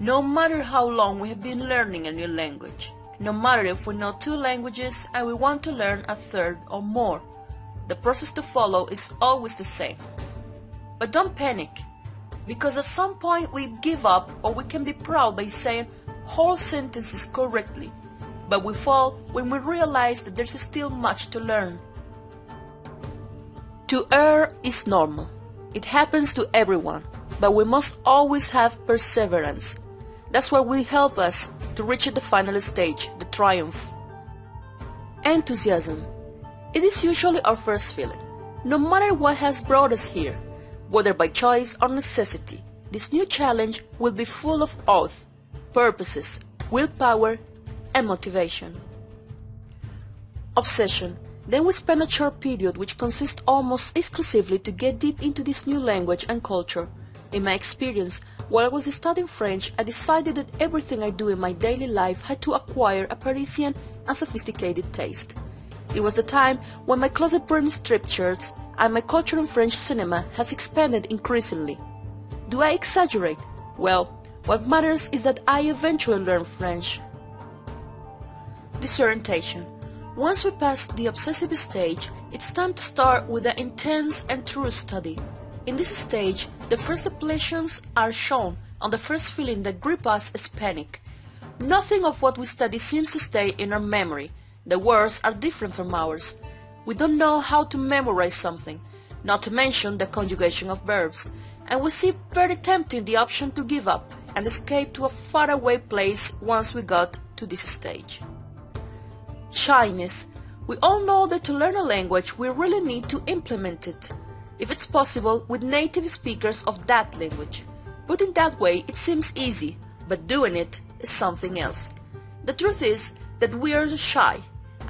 No matter how long we have been learning a new language, no matter if we know 2 languages and we want to learn a 3rd or more, the process to follow is always the same. But don't panic, because at some point we give up, or we can be proud by saying whole sentences correctly, but we fall when we realize that there's still much to learn. To err is normal. It happens to everyone, but we must always have perseverance. That's what will help us to reach the final stage, the triumph. Enthusiasm. It is usually our first feeling. No matter what has brought us here, whether by choice or necessity, this new challenge will be full of oath, purposes, willpower, and motivation. Obsession. Then we spend a short period which consists almost exclusively to get deep into this new language and culture. In my experience, while I was studying French, I decided that everything I do in my daily life had to acquire a Parisian and sophisticated taste. It was the time when my closet burned striped shirts and my culture in French cinema has expanded increasingly. Do I exaggerate? Well, what matters is that I eventually learned French. Disorientation. Once we pass the obsessive stage, it's time to start with the intense and true study. In this stage, the first impressions are shown, and the first feeling that grips us is panic. Nothing of what we study seems to stay in our memory. The words are different from ours. We don't know how to memorize something, not to mention the conjugation of verbs, and we see very tempting the option to give up and escape to a faraway place once we got to this stage. Shyness. We all know that to learn a language we really need to implement it, if it's possible, with native speakers of that language. Put in that way it seems easy, but doing it is something else. The truth is that we are shy,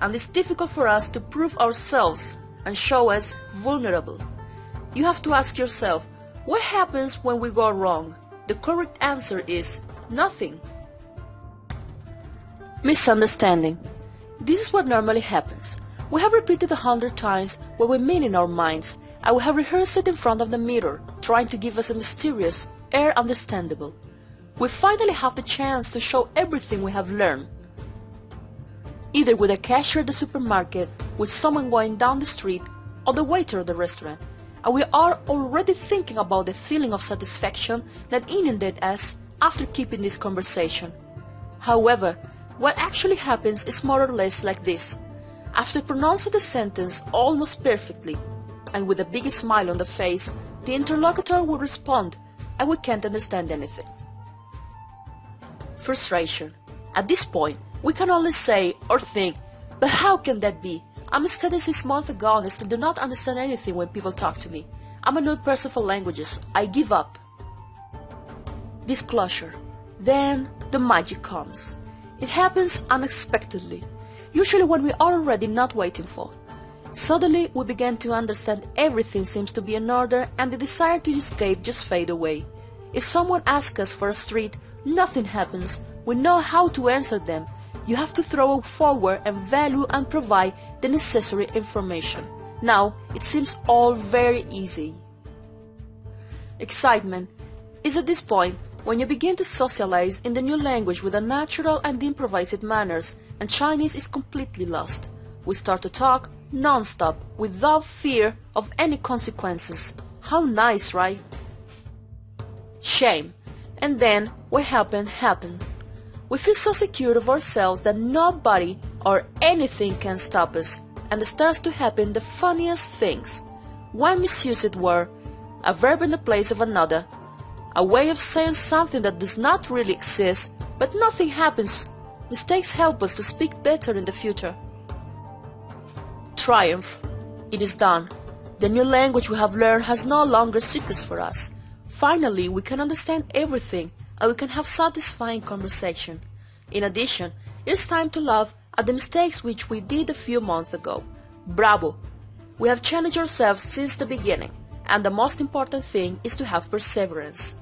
and it's difficult for us to prove ourselves and show us vulnerable. You have to ask yourself, what happens when we go wrong? The correct answer is nothing. Misunderstanding. This is what normally happens. We have repeated 100 times what we mean in our minds, and we have rehearsed it in front of the mirror, trying to give us a mysterious, air understandable. We finally have the chance to show everything we have learned. Either with a cashier at the supermarket, with someone going down the street, or the waiter at the restaurant, and we are already thinking about the feeling of satisfaction that inundates us after keeping this conversation. However, what actually happens is more or less like this. After pronouncing the sentence almost perfectly, and with a big smile on the face, the interlocutor will respond, and we can't understand anything. Frustration. At this point, we can only say or think, but how can that be? I'm studying 6 months ago and I still do not understand anything when people talk to me. I'm a new person for languages. I give up. Disclosure. Then the magic comes. It happens unexpectedly, usually when we are already not waiting for. Suddenly we begin to understand everything seems to be in order and the desire to escape just fade away. If someone asks us for a street, nothing happens. We know how to answer them. You have to throw forward and value and provide the necessary information. Now it seems all very easy. Excitement is at this point when you begin to socialize in the new language with a natural and improvised manners, and Chinese is completely lost. We start to talk non-stop without fear of any consequences. How nice, right? Shame. And then what happened. We feel so secure of ourselves that nobody or anything can stop us, and it starts to happen the funniest things. One misused word, a verb in the place of another, a way of saying something that does not really exist, but nothing happens. Mistakes help us to speak better in the future. Triumph. It is done. The new language we have learned has no longer secrets for us. Finally, we can understand everything, and we can have satisfying conversation. In addition, it is time to laugh at the mistakes which we did a few months ago. Bravo! We have challenged ourselves since the beginning, and the most important thing is to have perseverance.